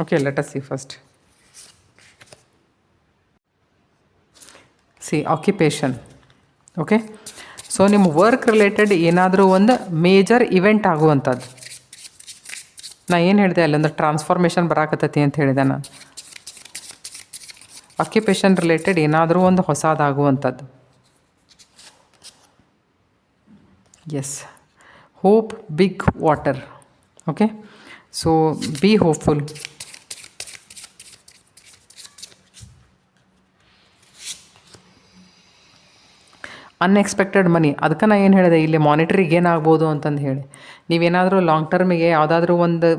okay, let us see first. Occupation. Okay, so ನಿಮ್ಮ ವರ್ಕ್ ರಿಲೇಟೆಡ್ ಏನಾದರೂ ಒಂದು ಮೇಜರ್ ಇವೆಂಟ್ ಆಗುವಂಥದ್ದು. ನಾ ಏನು ಹೇಳಿದೆ ಅಲ್ಲಂದ್ರೆ ಟ್ರಾನ್ಸ್ಫಾರ್ಮೇಷನ್ ಬರಾಕತ್ತೈತಿ ಅಂತ ಹೇಳಿದೆ ನಾನು. ಆಕ್ಯುಪೇಷನ್ ರಿಲೇಟೆಡ್ ಏನಾದರೂ ಒಂದು ಹೊಸದಾಗುವಂಥದ್ದು. Yes, hope big water. Okay, so be hopeful. Unexpected money, ಅದಕ್ಕೆ ನಾ ಏನು ಹೇಳಿದೆ ಇಲ್ಲಿ ಮಾನಿಟ್ರಿಗೆ ಏನಾಗ್ಬೋದು ಅಂತಂದು ಹೇಳಿ. ನೀವೇನಾದರೂ ಲಾಂಗ್ ಟರ್ಮಿಗೆ ಯಾವುದಾದ್ರೂ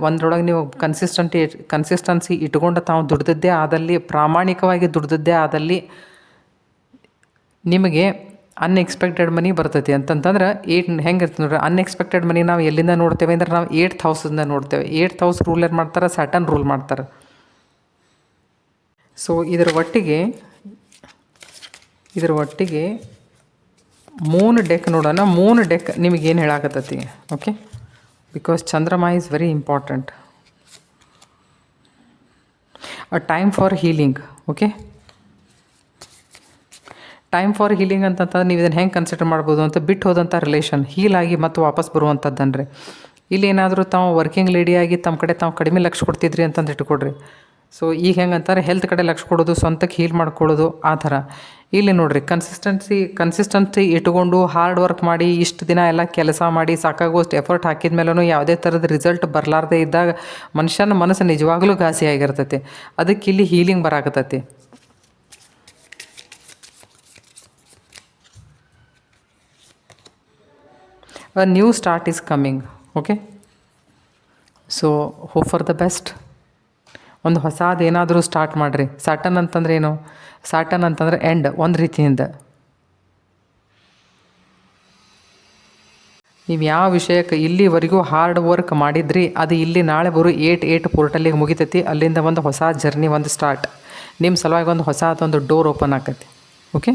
ಒಂದರೊಳಗೆ ನೀವು ಕನ್ಸಿಸ್ಟೆನ್ಸಿ ಇಟ್ಕೊಂಡು ತಾವು ದುಡ್ದದ್ದೇ ಆದಲ್ಲಿ, ಪ್ರಾಮಾಣಿಕವಾಗಿ ದುಡ್ದದ್ದೇ ಆದಲ್ಲಿ ನಿಮಗೆ ಅನ್ಎಕ್ಸ್ಪೆಕ್ಟೆಡ್ ಮನಿ ಬರ್ತೈತಿ. ಅಂತಂತಂದ್ರೆ ಹೆಂಗಿರ್ತದೆ ನೋಡ್ರಿ, ಅನ್ಎಕ್ಸ್ಪೆಕ್ಟೆಡ್ ಮನಿ ನಾವು ಎಲ್ಲಿಂದ ನೋಡ್ತೇವೆ ಅಂದ್ರೆ ನಾವು 8th ಹೌಸಿಂದ ನೋಡ್ತೇವೆ. 8th ಹೌಸ್ ರೂಲರ್ ಮಾಡ್ತಾರೆ, ಸ್ಯಾಟರ್ನ್ ರೂಲ್ ಮಾಡ್ತಾರೆ. ಸೊ ಇದರ ಒಟ್ಟಿಗೆ 3 ಡೆಕ್ ನೋಡೋಣ. 3 ಡೆಕ್ ನಿಮಗೇನು ಹೇಳಾಕತ್ತೈತಿ. Okay, because Chandrama is very important. A time for healing. Okay, time for healing ಅಂತಂತಂದ್ರೆ ನೀವು ಇದನ್ನು ಹೆಂಗೆ ಕನ್ಸಿಡರ್ ಮಾಡ್ಬೋದು ಅಂತ, ಬಿಟ್ಟು ಹೋದಂಥ ರಿಲೇಷನ್ ಹೀಲಾಗಿ ಮತ್ತು ವಾಪಸ್ ಬರುವಂಥದ್ದನ್ರಿ. ಇಲ್ಲಿ ಏನಾದರೂ ತಾವು ವರ್ಕಿಂಗ್ ಲೇಡಿಯಾಗಿ ತಮ್ಮ ಕಡೆ ತಾವು ಕಡಿಮೆ ಲಕ್ಷ ಕೊಡ್ತಿದ್ರಿ ಅಂತಂದು ಇಟ್ಕೊಡ್ರಿ. ಸೊ ಈಗ ಹೆಂಗೆ ಅಂತಾರೆ, ಹೆಲ್ತ್ ಕಡೆ ಲಕ್ಷ ಕೊಡೋದು, ಸ್ವಂತಕ್ಕೆ ಹೀಲ್ ಮಾಡ್ಕೊಳ್ಳೋದು, ಆ ಥರ. ಇಲ್ಲಿ ನೋಡಿರಿ, ಕನ್ಸಿಸ್ಟೆನ್ಸಿ ಇಟ್ಕೊಂಡು ಹಾರ್ಡ್ ವರ್ಕ್ ಮಾಡಿ ಇಷ್ಟು ದಿನ ಎಲ್ಲ ಕೆಲಸ ಮಾಡಿ ಸಾಕಾಗೋಷ್ಟು ಎಫರ್ಟ್ ಹಾಕಿದ ಮೇಲೂ ಯಾವುದೇ ಥರದ ರಿಸಲ್ಟ್ ಬರಲಾರ್ದೇ ಇದ್ದಾಗ ಮನುಷ್ಯನ ಮನಸ್ಸು ನಿಜವಾಗ್ಲೂ ಘಾಸಿ ಆಗಿರ್ತೈತಿ. ಅದಕ್ಕೆ ಇಲ್ಲಿ ಹೀಲಿಂಗ್ ಬರಾಕತ್ತೈತಿ. A new start is coming. Okay, so hope for the best. ಒಂದು ಹೊಸದೇನಾದರೂ ಸ್ಟಾರ್ಟ್ ಮಾಡಿರಿ. ಸ್ಯಾಟರ್ನ್ ಅಂತಂದ್ರೆ ಏನು? ಸ್ಯಾಟರ್ನ್ ಅಂತಂದರೆ ಎಂಡ್, ಒಂದು ರೀತಿಯಿಂದ. ನೀವು ಯಾವ ವಿಷಯಕ್ಕೆ ಇಲ್ಲಿವರೆಗೂ ಹಾರ್ಡ್ ವರ್ಕ್ ಮಾಡಿದ್ರಿ ಅದು ಇಲ್ಲಿ ನಾಳೆ ಬರೋ 8 ಪೋರ್ಟಲ್ಲಿಗೆ ಮುಗಿತೈತಿ. ಅಲ್ಲಿಂದ ಒಂದು ಹೊಸ ಜರ್ನಿ, ಒಂದು ಸ್ಟಾರ್ಟ್. ನಿಮ್ಮ ಸಲುವಾಗಿ ಒಂದು ಹೊಸದೊಂದು ಡೋರ್ ಓಪನ್ ಆಕೈತಿ. ಓಕೆ,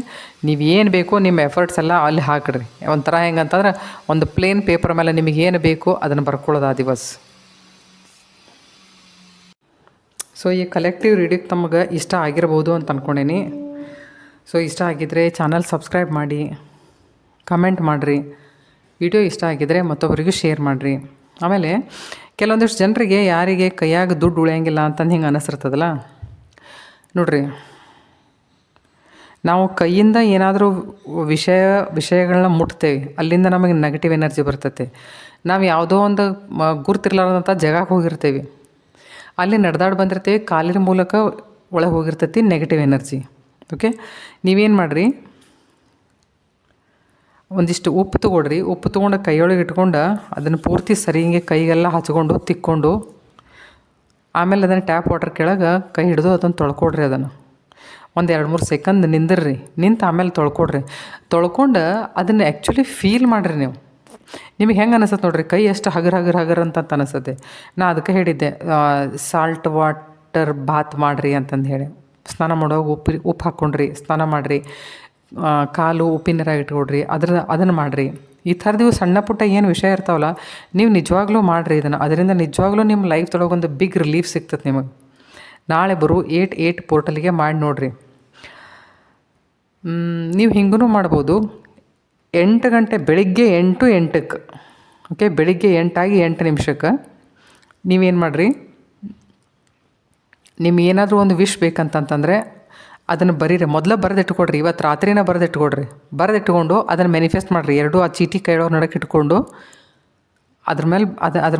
ನೀವು ಏನು ಬೇಕೋ ನಿಮ್ಮ ಎಫರ್ಟ್ಸ್ ಎಲ್ಲ ಅಲ್ಲಿ ಹಾಕಿಡ್ರಿ. ಒಂಥರ ಹೆಂಗಂತಂದ್ರೆ ಒಂದು ಪ್ಲೇನ್ ಪೇಪರ್ ಮೇಲೆ ನಿಮಗೆ ಏನು ಬೇಕೋ ಅದನ್ನು ಬರ್ಕೊಳ್ಳೋದು ಆ ದಿವಸ. ಸೊ ಈ ಕಲೆಕ್ಟಿವ್ ರೀಡಿಂಗ್ ತಮಗೆ ಇಷ್ಟ ಆಗಿರ್ಬೋದು ಅಂತ ಅಂದ್ಕೊಂಡೀನಿ. ಸೊ ಇಷ್ಟ ಆಗಿದ್ದರೆ ಚಾನಲ್ ಸಬ್ಸ್ಕ್ರೈಬ್ ಮಾಡಿ, ಕಮೆಂಟ್ ಮಾಡಿರಿ. ವಿಡಿಯೋ ಇಷ್ಟ ಆಗಿದ್ದರೆ ಮತ್ತೊಬ್ಬರಿಗೂ ಶೇರ್ ಮಾಡಿರಿ. ಆಮೇಲೆ ಕೆಲವೊಂದಿಷ್ಟು ಜನರಿಗೆ ಯಾರಿಗೆ ಕೈಯಾಗ ದುಡ್ಡು ಉಳಿಯಂಗಿಲ್ಲ ಅಂತಂದು ಹಿಂಗೆ ಅನ್ನಿಸಿರ್ತದಲ್ಲ, ನೋಡ್ರಿ, ನಾವು ಕೈಯಿಂದ ಏನಾದರೂ ವಿಷಯಗಳನ್ನ ಮುಟ್ತೇವೆ, ಅಲ್ಲಿಂದ ನಮಗೆ ನೆಗೆಟಿವ್ ಎನರ್ಜಿ ಬರ್ತೈತೆ. ನಾವು ಯಾವುದೋ ಒಂದು ಗುರ್ತಿರ್ಲಾರ್ದಂಥ ಜಾಗಕ್ಕೆ ಹೋಗಿರ್ತೇವೆ, ಅಲ್ಲಿ ನಡೆದಾಡಿ ಬಂದಿರ್ತೀವಿ, ಕಾಲಿನ ಮೂಲಕ ಒಳಗೆ ಹೋಗಿರ್ತೈತಿ ನೆಗೆಟಿವ್ ಎನರ್ಜಿ. ಓಕೆ, ನೀವೇನು ಮಾಡಿರಿ, ಒಂದಿಷ್ಟು ಉಪ್ಪು ತೊಗೊಳ್ರಿ. ಉಪ್ಪು ತೊಗೊಂಡು ಕೈಯೊಳಗೆ ಇಟ್ಕೊಂಡು ಅದನ್ನು ಪೂರ್ತಿ ಸರಿ ಹಿಂಗೆ ಕೈಗೆಲ್ಲ ಹಚ್ಕೊಂಡು ತಿಕ್ಕೊಂಡು ಆಮೇಲೆ ಅದನ್ನು ಟ್ಯಾಪ್ ವಾಟರ್ ಕೆಳಗೆ ಕೈ ಹಿಡಿದು ಅದನ್ನು ತೊಳ್ಕೊಡ್ರಿ. ಅದನ್ನು ಒಂದು 2-3 ಸೆಕೆಂಡ್ ನಿಂದಿರ್ರಿ. ನಿಂತು ಆಮೇಲೆ ತೊಳ್ಕೊಂಡು ಅದನ್ನು ಆ್ಯಕ್ಚುಲಿ ಫೀಲ್ ಮಾಡಿರಿ. ನಿಮಗೆ ಹೆಂಗೆ ಅನಿಸುತ್ತೆ ನೋಡಿರಿ, ಕೈ ಎಷ್ಟು ಹಗರ್ ಅಂತ ಅನಿಸುತ್ತೆ. ನಾ ಅದಕ್ಕೆ ಹೇಳಿದ್ದೆ ಸಾಲ್ಟ್ ವಾಟರ್ ಬಾತ್ ಮಾಡಿರಿ ಅಂತಂದು ಹೇಳಿ. ಸ್ನಾನ ಮಾಡುವಾಗ ಉಪ್ಪು ಹಾಕ್ಕೊಂಡ್ರಿ, ಸ್ನಾನ ಮಾಡಿರಿ. ಕಾಲು ಉಪ್ಪಿನ ನೀರಾಗಿ ಇಟ್ಕೊಡ್ರಿ, ಅದನ್ನು ಮಾಡಿರಿ. ಈ ಥರದ್ದು ಸಣ್ಣ ಪುಟ್ಟ ಏನು ವಿಷಯ ಇರ್ತಾವಲ್ಲ, ನೀವು ನಿಜವಾಗ್ಲೂ ಮಾಡಿರಿ ಇದನ್ನು. ಅದರಿಂದ ನಿಜವಾಗ್ಲೂ ನಿಮ್ಮ ಲೈಫ್ದೊಳಗೆ ಒಂದು ಬಿಗ್ ರಿಲೀಫ್ ಸಿಗ್ತದೆ ನಿಮಗೆ. ನಾಳೆ ಬರೋ 8 ಪೋರ್ಟಲ್ಗೆ ಮಾಡಿ ನೋಡಿರಿ. ನೀವು ಹಿಂಗೂ ಮಾಡ್ಬೋದು. 8 ಗಂಟೆ ಬೆಳಿಗ್ಗೆ 8:08. ಓಕೆ, ಬೆಳಿಗ್ಗೆ 8 ಆಗಿ 8 ನಿಮಿಷಕ್ಕೆ ನೀವೇನು ಮಾಡಿರಿ, ನಿಮ್ಗೇನಾದರೂ ಒಂದು ವಿಶ್ ಬೇಕಂತಂತಂದರೆ ಅದನ್ನು ಬರೀರಿ. ಮೊದಲು ಬರೆದಿಟ್ಕೊಡ್ರಿ. ಇವತ್ತು ರಾತ್ರಿನೇ ಬರೆದಿಟ್ಕೊಡ್ರಿ. ಬರೆದಿಟ್ಕೊಂಡು ಅದನ್ನು ಮ್ಯಾನಿಫೆಸ್ಟ್ ಮಾಡಿರಿ. ಆ ಚೀಟಿ ಕೈಯೊಳಗೆ ನಡಕ್ಕೆ ಇಟ್ಕೊಂಡು ಅದ್ರ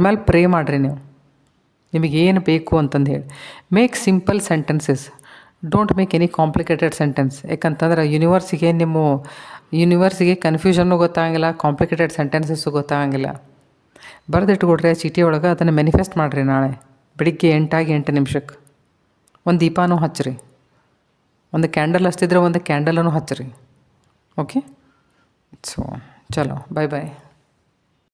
ಮೇಲೆ ಪ್ರೇ ಮಾಡಿರಿ. ನೀವು ನಿಮಗೇನು ಬೇಕು ಅಂತಂದು ಹೇಳಿ. Make simple sentences, don't make any complicated sentence. ಯಾಕಂತಂದ್ರೆ ಯೂನಿವರ್ಸಿಗೆ ಕನ್ಫ್ಯೂಷನ್ನು ಗೊತ್ತಾಗಂಗಿಲ್ಲ, ಕಾಂಪ್ಲಿಕೇಟೆಡ್ ಸೆಂಟೆನ್ಸಸ್ಸು ಗೊತ್ತಾಗಂಗಿಲ್ಲ. ಬರೆದಿಟ್ಕೊಡ್ರಿ ಆ ಚೀಟಿ ಒಳಗೆ. ಅದನ್ನು ಮ್ಯಾನಿಫೆಸ್ಟ್ ಮಾಡಿರಿ ನಾಳೆ ಬೆಳಿಗ್ಗೆ 8 ಒಂದು ದೀಪನೂ ಹಚ್ಚಿರಿ. ಒಂದು ಕ್ಯಾಂಡಲ್ ಹಚ್ತಿದ್ರೆ ಒಂದು ಕ್ಯಾಂಡಲನ್ನು ಹಚ್ಚಿರಿ. ಓಕೆ. ಸೊ ಚಲೋ ಬಾಯ್ ಬಾಯ್.